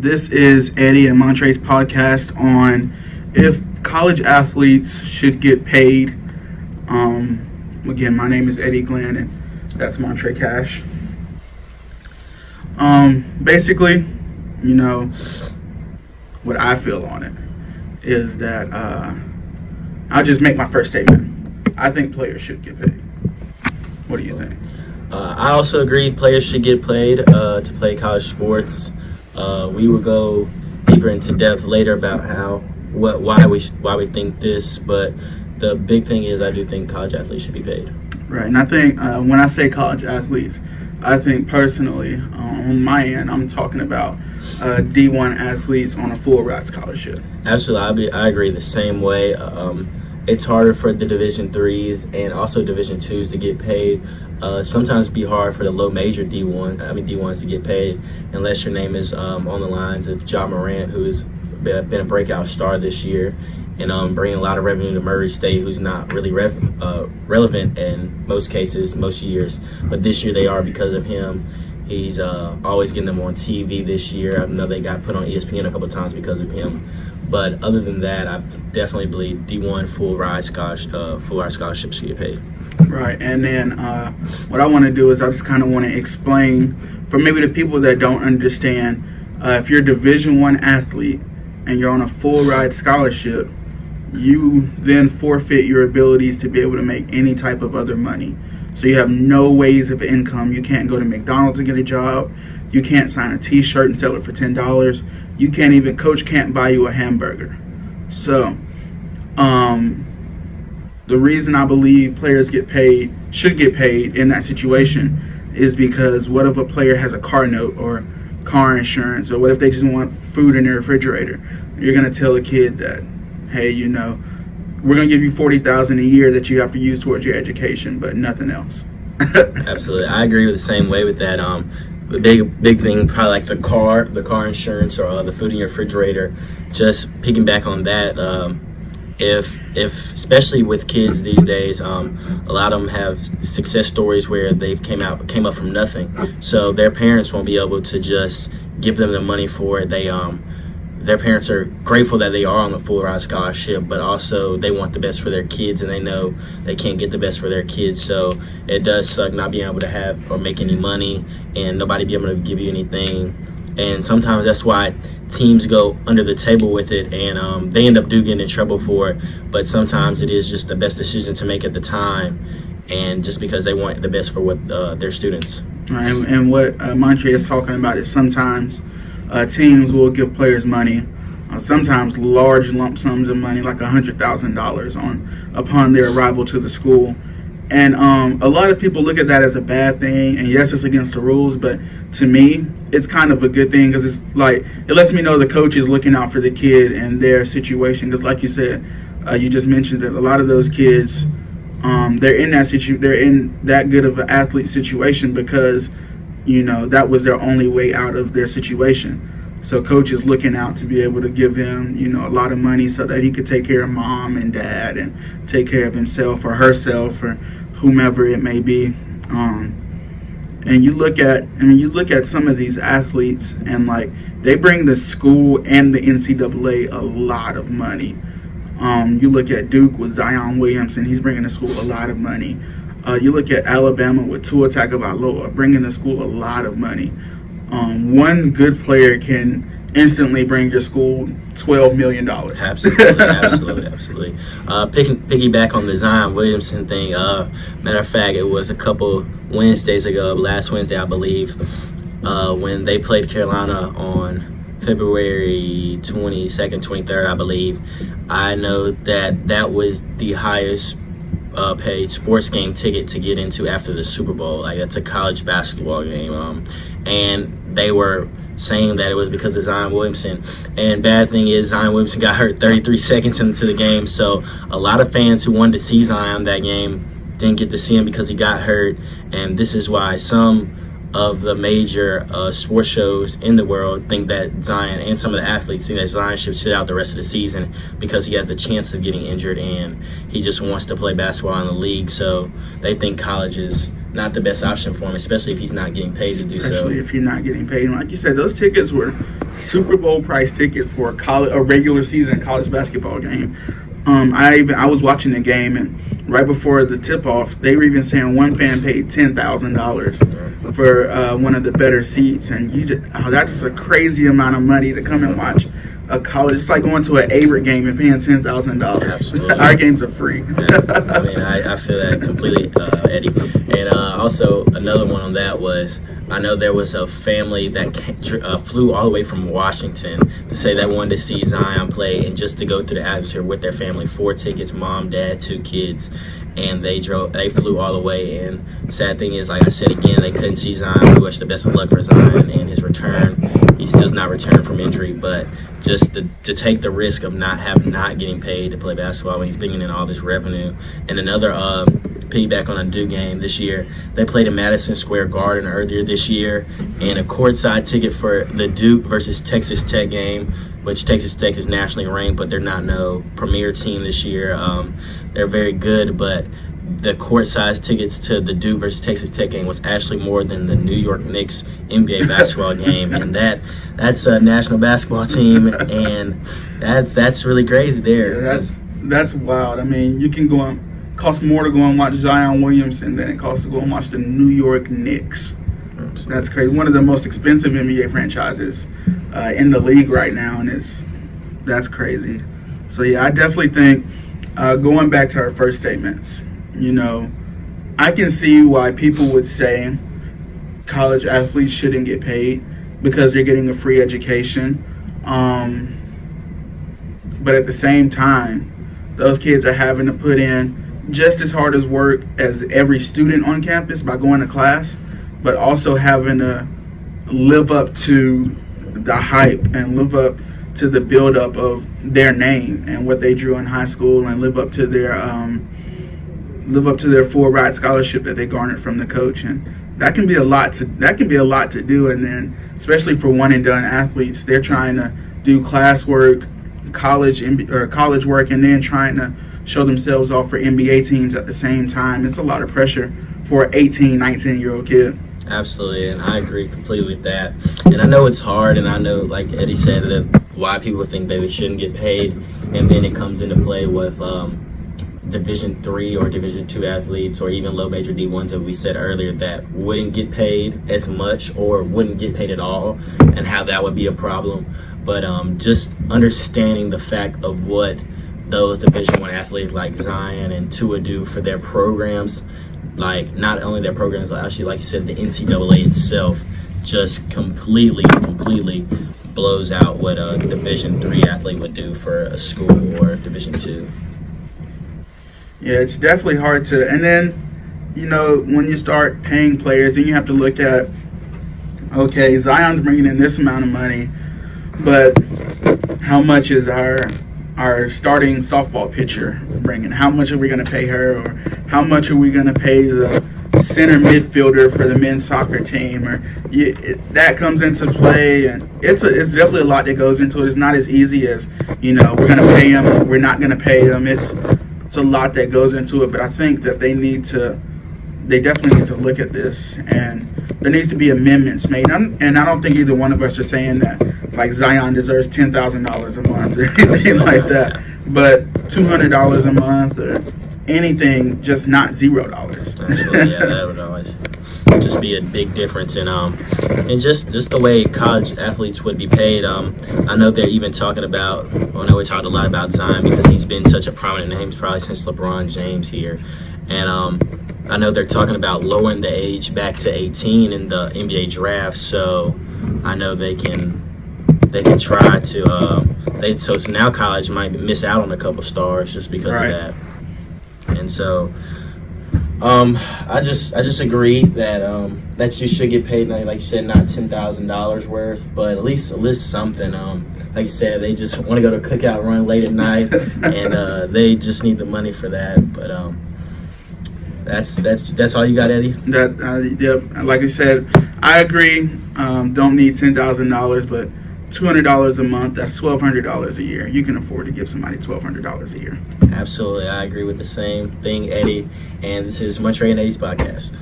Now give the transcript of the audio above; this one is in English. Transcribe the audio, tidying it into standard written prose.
This is Eddie and Montre's podcast on if college athletes should get paid. Again, my name is Eddie Glenn, and that's Montre Cash. Basically, what I feel on it is that I'll just make my first statement. I think players should get paid. What do you think? I also agree players should get paid to play college sports. We will go deeper into depth later about why we think this, but the big thing is I do think college athletes should be paid. Right, and I think when I say college athletes, I think personally, on my end, I'm talking about D1 athletes on a full ride scholarship. Absolutely, I agree the same way. It's harder for the Division threes and also Division twos to get paid. Sometimes it'd be hard for the low major D1s to get paid unless your name is on the lines of Ja Morant, who has been a breakout star this year and bringing a lot of revenue to Murray State, who's not really relevant in most cases, most years. But this year they are because of him. He's always getting them on TV this year. I know they got put on ESPN a couple of times because of him. But other than that, I definitely believe D1 full ride scholarships should get paid. Right, and then what I want to do is I just kind of want to explain for maybe the people that don't understand, if you're a Division I athlete and you're on a full ride scholarship, you then forfeit your abilities to be able to make any type of other money. So you have no ways of income. You can't go to McDonald's and get a job. You can't sign a t-shirt and sell it for $10. You can't even, coach can't buy you a hamburger. So the reason I believe players should get paid in that situation is because what if a player has a car note or car insurance, or what if they just want food in their refrigerator? You're going to tell a kid that, hey, we're going to give you $40,000 a year that you have to use towards your education, but nothing else. Absolutely. I agree with the same way with that. The big thing, probably like the car insurance or the food in your refrigerator, just piggyback on that. If especially with kids these days, a lot of them have success stories where they came up from nothing. So their parents won't be able to just give them the money for it. Their parents are grateful that they are on the full ride scholarship, but also they want the best for their kids, and they know they can't get the best for their kids. So it does suck not being able to have or make any money and nobody be able to give you anything. And sometimes that's why teams go under the table with it, and they end up getting in trouble for it. But sometimes it is just the best decision to make at the time, and just because they want the best for their students. Right, and what Montre is talking about is sometimes teams will give players money, sometimes large lump sums of money, like $100,000 upon their arrival to the school. And a lot of people look at that as a bad thing, and yes, it's against the rules, but to me, it's kind of a good thing because it's like it lets me know the coach is looking out for the kid and their situation. Because like you said, you just mentioned that a lot of those kids, they're in that good of an athlete situation because that was their only way out of their situation. So coach is looking out to be able to give them, a lot of money so that he could take care of mom and dad and take care of himself or herself or whomever it may be. And you look at some of these athletes and they bring the school and the NCAA a lot of money. You look at Duke with Zion Williamson, he's bringing the school a lot of money. You look at Alabama with Tua Tagovailoa, bringing the school a lot of money. One good player can instantly bring your school $12 million. Absolutely. Piggyback on the Zion Williamson thing. Matter of fact, it was a couple Wednesdays ago, last Wednesday, I believe, when they played Carolina on February 22nd, 23rd, I believe. I know that was the highest paid sports game ticket to get into after the Super Bowl. That's a college basketball game. And they were saying that it was because of Zion Williamson. And bad thing is Zion Williamson got hurt 33 seconds into the game. So a lot of fans who wanted to see Zion that game didn't get to see him because he got hurt. And this is why some of the major sports shows in the world think that Zion, and some of the athletes think that Zion should sit out the rest of the season because he has the chance of getting injured and he just wants to play basketball in the league. So they think college is not the best option for him, especially if he's not getting paid to do so. Especially if you're not getting paid. And like you said, those tickets were Super Bowl price tickets for a regular season college basketball game. I was watching the game, and right before the tip-off, they were even saying one fan paid $10,000 for one of the better seats, and that's just a crazy amount of money to come and watch a college. It's like going to an Averett game and paying $10,000. Our games are free. I mean, I feel that completely, Eddie. And also another one on that was, I know there was a family that flew all the way from Washington to say they wanted to see Zion play and just to go through the atmosphere with their family. 4 tickets, mom, dad, 2 kids, and they flew all the way. And sad thing is, like I said again, they couldn't see Zion. We wish the best of luck for Zion in his return. He still not returned from injury, but just to take the risk of not getting paid to play basketball when he's bringing in all this revenue. And another piggyback on a Duke game this year, they played in Madison Square Garden earlier this year, and a courtside ticket for the Duke versus Texas Tech game, which Texas Tech is nationally ranked, but they're not no premier team this year. They're very good, but the court-sized tickets to the Duke versus Texas Tech game was actually more than the New York Knicks NBA basketball game, and that's a national basketball team, and that's really crazy there. Yeah, that's wild. I mean, you can go on. Costs more to go and watch Zion Williamson than it costs to go and watch the New York Knicks. Absolutely. That's crazy. One of the most expensive NBA franchises in the league right now, and that's crazy. So yeah, I definitely think going back to our first statements, I can see why people would say college athletes shouldn't get paid because they're getting a free education. But at the same time, those kids are having to put in just as hard as work as every student on campus by going to class, but also having to live up to the hype and live up to the build-up of their name and what they drew in high school, and live up to their full ride scholarship that they garnered from the coach. And that can be a lot to do. And then especially for one and done athletes, they're trying to do classwork, college work, and then trying to show themselves off for NBA teams at the same time. It's a lot of pressure for an 18, 19-year-old kid. Absolutely, and I agree completely with that. And I know it's hard, and I know, like Eddie said, that why people think that they shouldn't get paid, and then it comes into play with Division III or Division II athletes, or even low major D1s that we said earlier that wouldn't get paid as much or wouldn't get paid at all, and how that would be a problem. But just understanding the fact of what those Division I athletes like Zion and Tua do for their programs, like not only their programs, but actually, like you said, the NCAA itself just completely blows out what a Division III athlete would do for a school or Division II. Yeah, it's definitely hard to. And then, when you start paying players, then you have to look at, okay, Zion's bringing in this amount of money, but how much is our starting softball pitcher bringing? How much are we going to pay her? Or how much are we going to pay the center midfielder for the men's soccer team? Or that comes into play, and it's definitely a lot that goes into it. It's not as easy as, we're going to pay him, we're not going to pay him. It's a lot that goes into it, but I think that they definitely need to look at this, and there needs to be amendments made. And I don't think either one of us are saying that like Zion deserves $10,000 a month or anything like that, but $200 a month or anything, just not $0. Absolutely, yeah, that would always just be a big difference in and just the way college athletes would be paid. I know they're even talking about. Well, I know we talked a lot about Zion because he's been such a prominent name probably since LeBron James here, and I know they're talking about lowering the age back to 18 in the NBA draft. So I know they can try to. So now college might miss out on a couple stars just because of that. And so I just agree that you should get paid, like you said, not $10,000 worth, but at least something. Like you said, they just want to go to a cookout run late at night, and they just need the money for that. But that's all you got, Eddie? Yeah, like I said, I agree. Don't need $10,000, but $200 a month, that's $1,200 a year. You can afford to give somebody $1,200 a year. Absolutely. I agree with the same thing, Eddie. And this is Montre and Eddie's podcast.